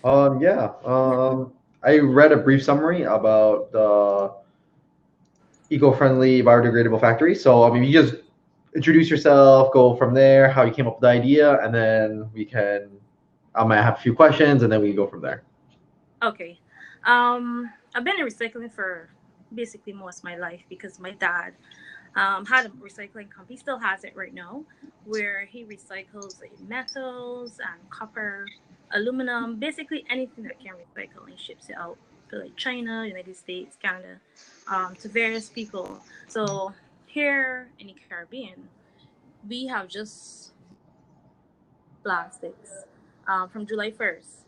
Yeah. Yeah. I read a brief summary about the eco-friendly biodegradable factory. So, you just introduce yourself, go from there, how you came up with the idea, and then I might have a few questions, and then we go from there. Okay. I've been in recycling for basically most of my life because my dad had a recycling company, still has it right now, where he recycles like metals and copper, aluminum, basically anything that can recycle and ships it out to like China, United States, Canada, to various people. So here in the Caribbean, we have just plastics from July 1st.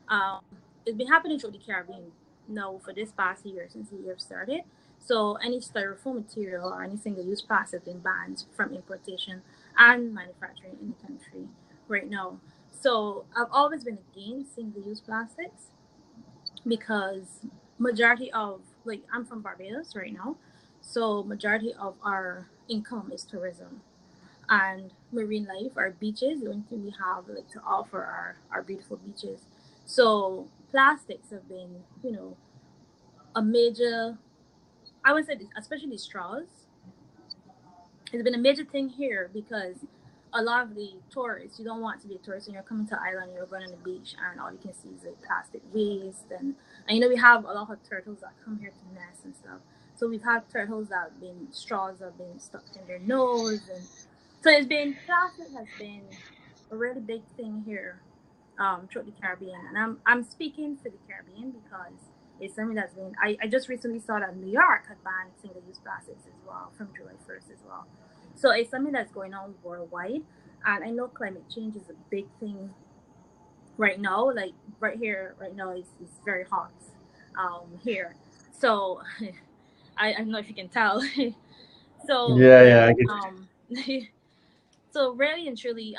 Um, it's been happening throughout the Caribbean now for this past year since the year started. So any styrofoam material or any single-use plastic has been banned from importation and manufacturing in the country right now. So I've always been against single-use plastics because majority of like I'm from Barbados right now, so majority of our income is tourism and marine life, our beaches. The only thing we have like to offer are our beautiful beaches. So plastics have been, a major. I would say, especially straws, it's been a major thing here because a lot of the tourists, you don't want to be a tourist when you're coming to Ireland, you're going on the beach, and all you can see is like plastic waste, and we have a lot of turtles that come here to nest and stuff. So we've had turtles that have been straws that have been stuck in their nose, and so it's been plastic has been a really big thing here throughout the Caribbean, and I'm speaking for the Caribbean because it's something that's been. I just recently saw that New York had banned single-use plastics as well from July 1st as well. So it's something that's going on worldwide, and I know climate change is a big thing right now. Like right here, right now, it's very hot here. So I don't know if you can tell. So Yeah, yeah, I get. um, so really and truly,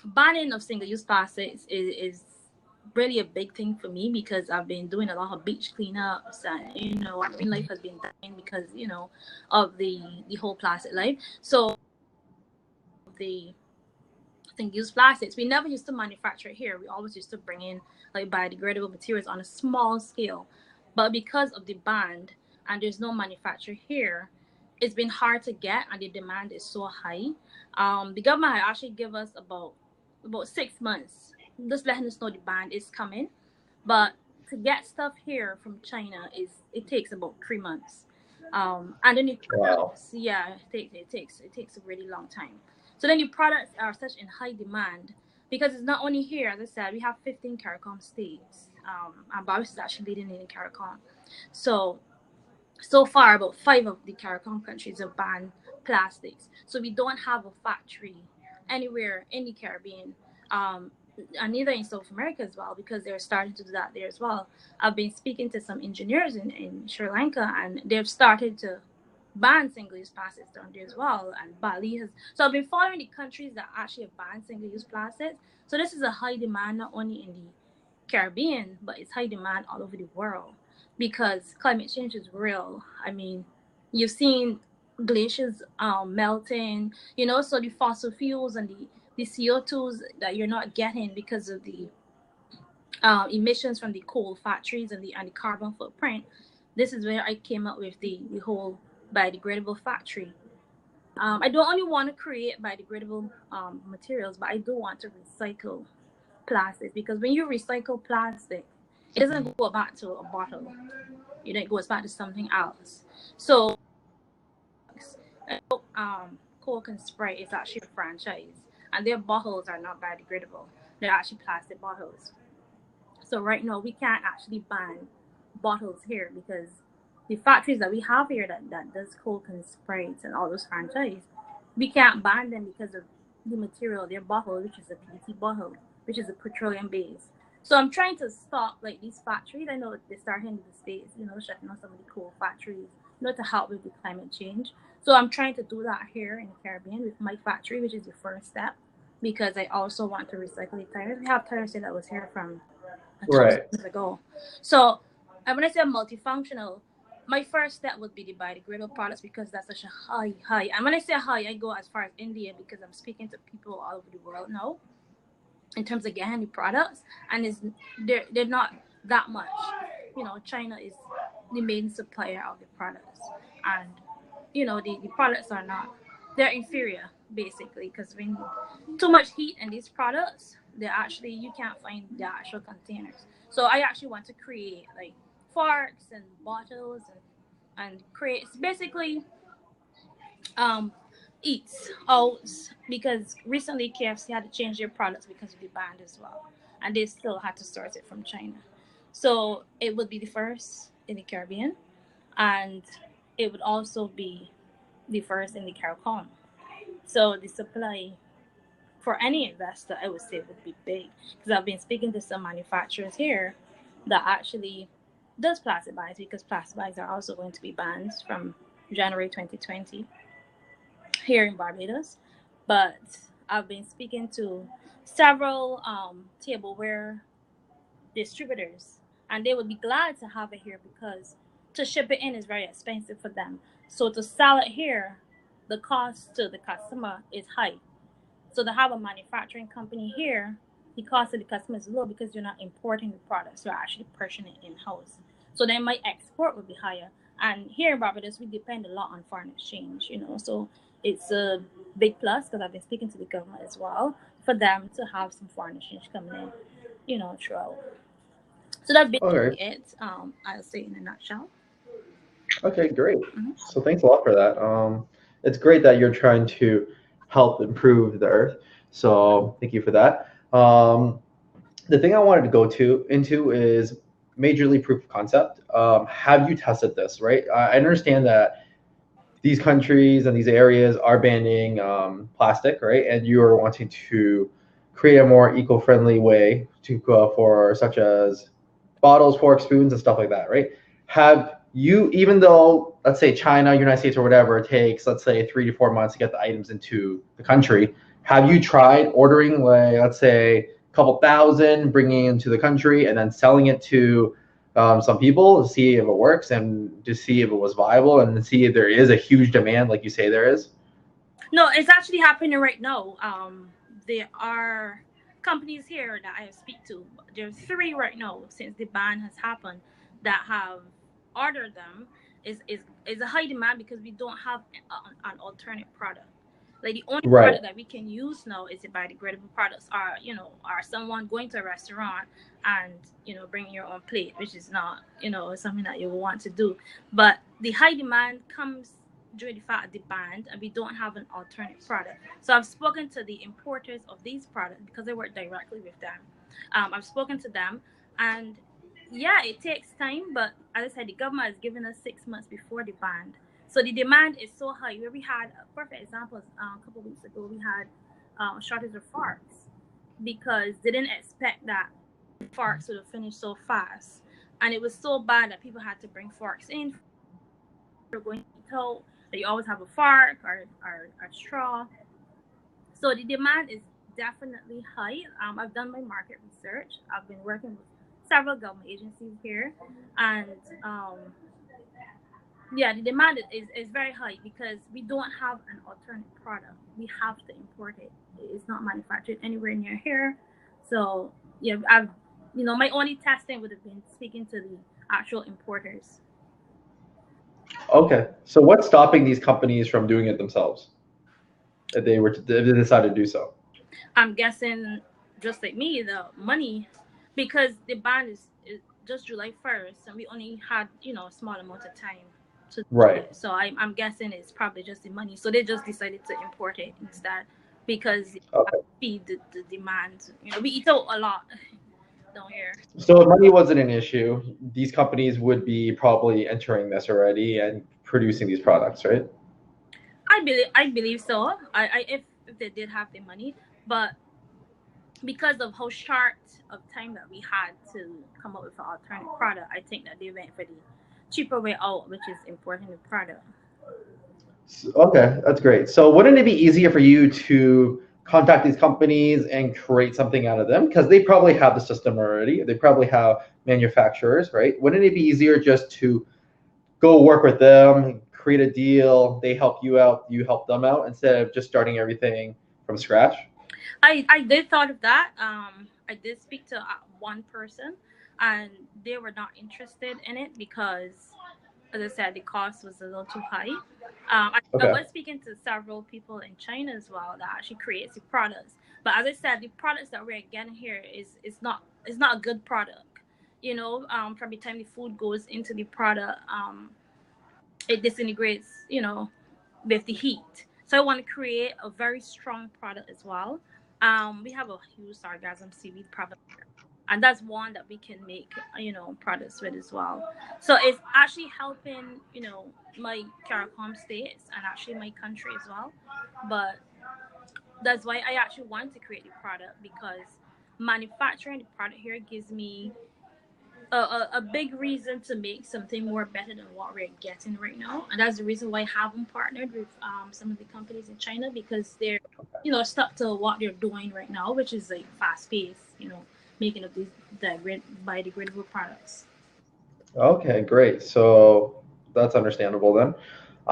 banning of single-use plastics is really a big thing for me because I've been doing a lot of beach cleanups and marine life has been dying because of the whole plastic life. So the single-use plastics we never used to manufacture it here. We always used to bring in like biodegradable materials on a small scale, but because of the ban and there's no manufacturer here, it's been hard to get and the demand is so high. The government had actually give us about 6 months, just letting us know the ban is coming. But to get stuff here from China it takes about 3 months. And then the Wow. products, yeah, it takes a really long time. So then the products are such in high demand because it's not only here. As I said, we have 15 CARICOM states, and Barbados is actually leading in the CARICOM. So far, about five of the CARICOM countries have banned plastics. So we don't have a factory anywhere in the Caribbean, um, and neither in South America as well, because they're starting to do that there as well. I've been speaking to some engineers in Sri Lanka, and they've started to ban single-use plastics down there as well. And Bali has. So I've been following the countries that actually have banned single-use plastics. So this is a high demand not only in the Caribbean, but it's high demand all over the world because climate change is real. I mean, you've seen glaciers melting, so the fossil fuels and the CO2s that you're not getting because of the emissions from the coal factories and the carbon footprint. This is where I came up with the whole biodegradable factory. I don't only want to create biodegradable materials, but I do want to recycle plastics because when you recycle plastic, it doesn't go back to a bottle. It goes back to something else. So, Coke and Sprite is actually a franchise, and their bottles are not biodegradable. They're actually plastic bottles. So right now we can't actually ban bottles here because the factories that we have here that does Coke and Sprite and all those franchise, we can't ban them because of the material, their bottle, which is a PET bottle, which is a petroleum base. So I'm trying to stop like these factories. I know they're starting in the States, shutting down some of the coal factories, to help with the climate change. So I'm trying to do that here in the Caribbean with my factory, which is the first step, because I also want to recycle the tires. We have tires here that was here from Right. 2000 ago. So when I say multifunctional, my first step would be the biodegradable products because that's such a high. And when I say high, I go as far as India because I'm speaking to people all over the world now. in terms of getting the products, and they're not that much. China is the main supplier of the products, and the products are not, they're inferior basically, because when too much heat in these products, they actually, you can't find the actual containers. So I actually want to create like forks and bottles, and create basically eats out, because recently KFC had to change their products because of the ban as well, and they still had to source it from China. So it would be the first in the Caribbean, and it would also be the first in the Caribbean. So the supply for any investor, I would say, would be big, because I've been speaking to some manufacturers here that actually does plastic bags, because plastic bags are also going to be banned from January 2020 here in Barbados. But I've been speaking to several tableware distributors, and they would be glad to have it here, because to ship it in is very expensive for them. So to sell it here, the cost to the customer is high. So to have a manufacturing company here, the cost to the customer is low, because you're not importing the products, you're actually purchasing it in-house. So then my export would be higher. And here in Barbados, we depend a lot on foreign exchange, so it's a big plus, because I've been speaking to the government as well, for them to have some foreign exchange coming in, throughout. So that's basically it. I'll say in a nutshell. Okay, great. So thanks a lot for that. It's great that you're trying to help improve the earth. So thank you for that. The thing I wanted to go into is majorly proof of concept. Have you tested this, right? I understand that these countries and these areas are banning plastic, right? And you are wanting to create a more eco-friendly way to go for, such as bottles, forks, spoons, and stuff like that, right? Have you, even though, let's say China, United States, or whatever, takes, let's say, 3 to 4 months to get the items into the country, have you tried ordering, like, let's say, a couple thousand, bringing it into the country, and then selling it to some people to see if it works, and to see if it was viable, and to see if there is a huge demand like you say there is? No, it's actually happening right now. There are companies here that I speak to. There's 3 right now since the ban has happened that have ordered them. Is a high demand, because we don't have an alternate product. Like the only product that we can use now is the biodegradable products. Are someone going to a restaurant and bringing your own plate, which is not something that you will want to do. But the high demand comes during the fact of the ban, and we don't have an alternate product. So I've spoken to the importers of these products, because I work directly with them. I've spoken to them, and yeah, it takes time, but as I said, the government has given us 6 months before the ban. So the demand is so high. Where we had a perfect example a couple of weeks ago, we had a shortage of forks, because they didn't expect that forks would have finished so fast, and it was so bad that people had to bring forks in. We're going to be told that you always have a fork or a straw. So the demand is definitely high. I've done my market research. I've been working with several government agencies here, and yeah, the demand is very high, because we don't have an alternate product. We have to import it. It's not manufactured anywhere near here. So yeah, my only testing would have been speaking to the actual importers. Okay, so what's stopping these companies from doing it themselves, if they decide to do so? I'm guessing, just like me, the money, because the ban is just July 1st, and we only had a small amount of time to do it. So I'm guessing it's probably just the money. So they just decided to import it instead, because feed the demand. We eat out a lot down here. So if money wasn't an issue, these companies would be probably entering this already and producing these products, right? I believe so. If they did have the money, but because of how short of time that we had to come up with an alternate product, I think that they went for the cheaper way out, which is importing the product. Okay, that's great. So wouldn't it be easier for you to contact these companies and create something out of them? Because they probably have the system already. They probably have manufacturers, right? Wouldn't it be easier just to go work with them, create a deal, they help you out, you help them out, instead of just starting everything from scratch? I did thought of that. I did speak to one person, and they were not interested in it because, as I said, the cost was a little too high. I Okay. was speaking to several people in China as well that actually creates the products. But as I said, the products that we're getting here is not a good product. You know, from the time the food goes into the product, it disintegrates. You know, with the heat. So I want to create a very strong product as well. We have a huge sargassum seaweed product, and that's one that we can make, products with as well. So it's actually helping, my CARICOM states and actually my country as well. But that's why I actually want to create the product, because manufacturing the product here gives me a big reason to make something more better than what we're getting right now. And that's the reason why I haven't partnered with some of the companies in China, because they're, stuck to what they're doing right now, which is like fast paced, making of these biodegradable products. Okay, great. So that's understandable then.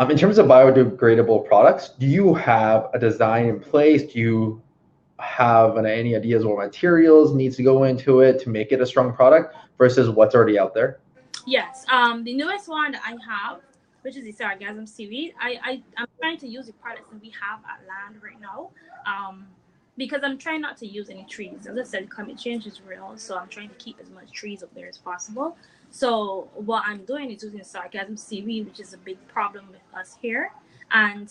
In terms of biodegradable products, do you have a design in place? Do you have any ideas what materials needs to go into it to make it a strong product versus what's already out there? Yes. The newest one that I have, which is the sargassum seaweed, I'm trying to use the products that we have at land right now. Because I'm trying not to use any trees. As I said, climate change is real, so I'm trying to keep as much trees up there as possible. So what I'm doing is using sargassum seaweed, which is a big problem with us here, and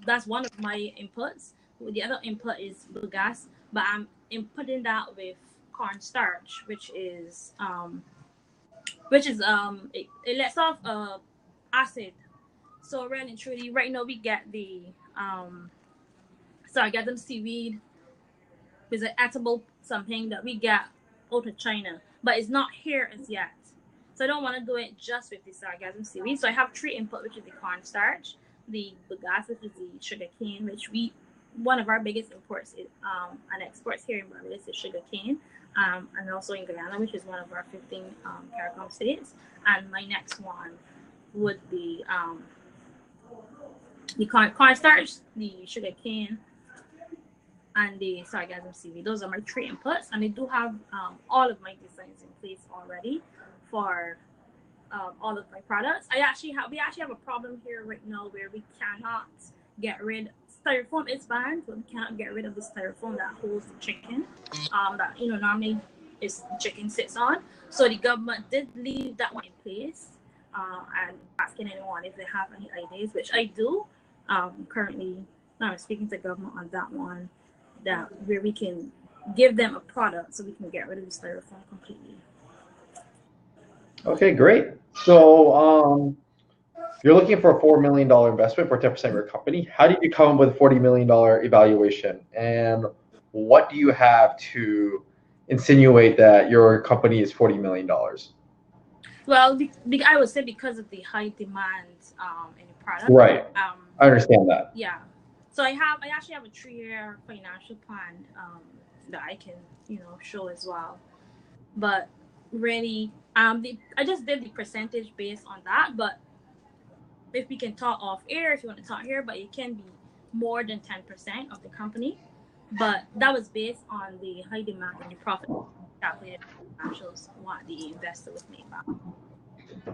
that's one of my inputs. The other input is bagasse, but I'm inputting that with cornstarch, it lets off acid. So really and truly, right now we get the sargassum seaweed is an edible something that we get out of China, but it's not here as yet. So I don't want to do it just with the sargassum seaweed. So I have three input, which is the cornstarch, the bagasse, which is the sugar cane, which one of our biggest imports and exports here in Barbados is sugar cane, and also in Guyana, which is one of our 15 CARICOM states. And my next one would be the cornstarch, the sugar cane, and the sargassum seaweed. Those are my three inputs, and I do have all of my designs in place already for all of my products. We actually have a problem here right now where we cannot get rid. Styrofoam is banned, but we cannot get rid of the styrofoam that holds the chicken. That normally is the chicken sits on. So the government did leave that one in place, and asking anyone if they have any ideas, which I do. Currently, I'm speaking to the government on that one, that where we can give them a product so we can get rid of the styrofoam completely. Okay, great. So you're looking for a $4 million investment for 10% of your company. How did you come up with a $40 million evaluation? And what do you have to insinuate that your company is $40 million? Well, I would say because of the high demand in the product. Right. I understand that. Yeah. So I actually have a 3-year financial plan that I can show as well. But really, I just did the percentage based on that. But if we can talk off air, if you want to talk here, but it can be more than 10% of the company. But that was based on the high demand and the profit calculated financials, what the investor would make back.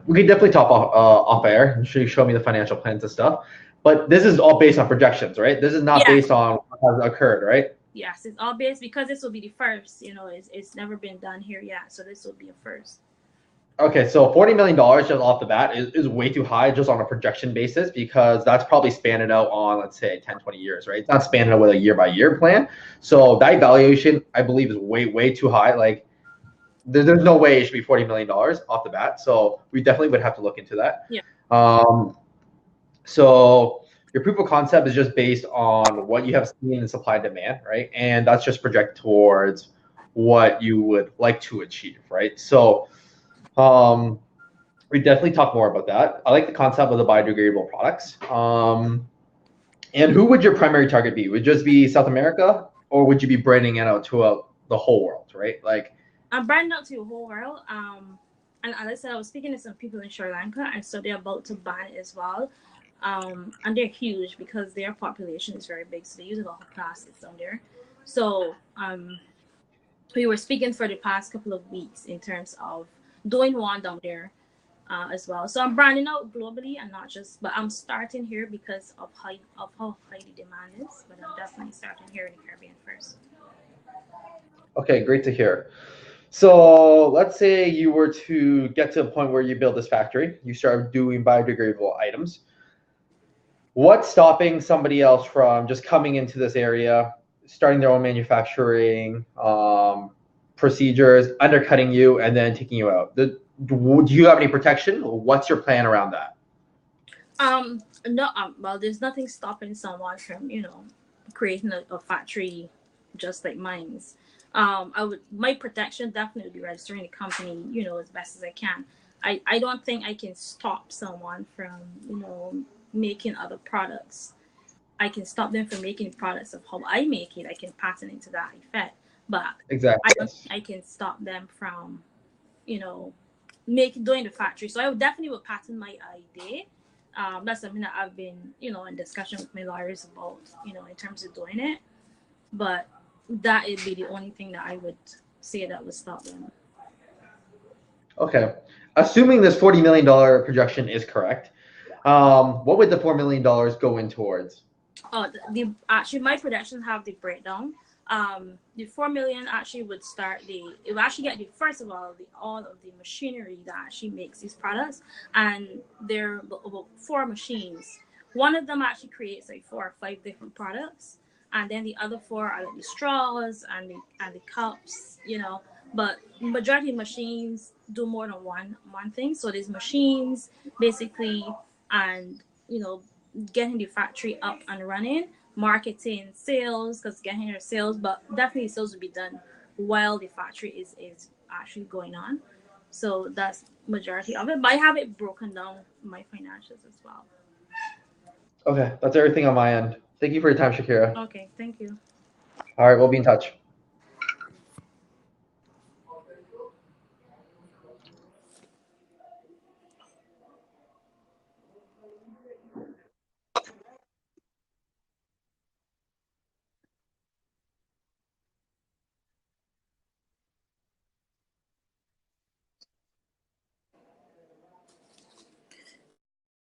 We can definitely talk off air and show me the financial plans and stuff. But this is all based on projections, right? This is not based on what has occurred, right? Yes, it's all based because this will be the first. It's never been done here yet, so this will be a first. Okay, so $40 million just off the bat is way too high just on a projection basis, because that's probably spanning out on, let's say, 10, 20 years, right? It's not spanning out with a year-by-year plan. So that valuation, I believe, is way, way too high. Like, there's no way it should be $40 million off the bat. So we definitely would have to look into that. Yeah. So your proof of concept is just based on what you have seen in supply and demand, right? And that's just projected towards what you would like to achieve, right? So we definitely talk more about that. I like the concept of the biodegradable products. And who would your primary target be? Would it just be South America, or would you be branding it out to the whole world, right? Like, I'm branding out to the whole world. And as I said, I was speaking to some people in Sri Lanka, and so they're about to ban it as well. And they're huge because their population is very big, so they use a lot of plastics down there. So we were speaking for the past couple of weeks in terms of doing one down there as well. So I'm branding out globally and not just, but I'm starting here because of how high the demand is. But I'm definitely starting here in the Caribbean first. Okay, great to hear. So let's say you were to get to a point where you build this factory, you start doing biodegradable items. What's stopping somebody else from just coming into this area, starting their own manufacturing procedures, undercutting you, and then taking you out? Do you have any protection? What's your plan around that? No, well, there's nothing stopping someone from, creating a factory just like mine's. My protection definitely be registering the company, as best as I can. I don't think I can stop someone from, making other products. I can stop them from making products of how I make it. I can patent it to that effect, but I Exactly. don't think I can stop them from, you know, doing the factory. So I would definitely would patent my idea. That's something that I've been, in discussion with my lawyers about, in terms of doing it. But that would be the only thing that I would say that would stop them. Okay. Assuming this $40 million projection is correct, what would the $4 million go in towards? Actually my projections have the breakdown. The 4 million actually would start it will actually get the first of all of the machinery that actually makes these products, and there are about 4 machines. One of them actually creates like 4 or 5 different products, and then the other four are like the straws and the cups, but majority of machines do more than one thing. So there's machines basically, and getting the factory up and running, marketing, sales, because getting your sales, but definitely sales will be done while the factory is actually going on. So that's majority of it. But I have it broken down in my financials as well. Okay, that's everything on my end. Thank you for your time, Shakira. Okay, thank you. All right, we'll be in touch.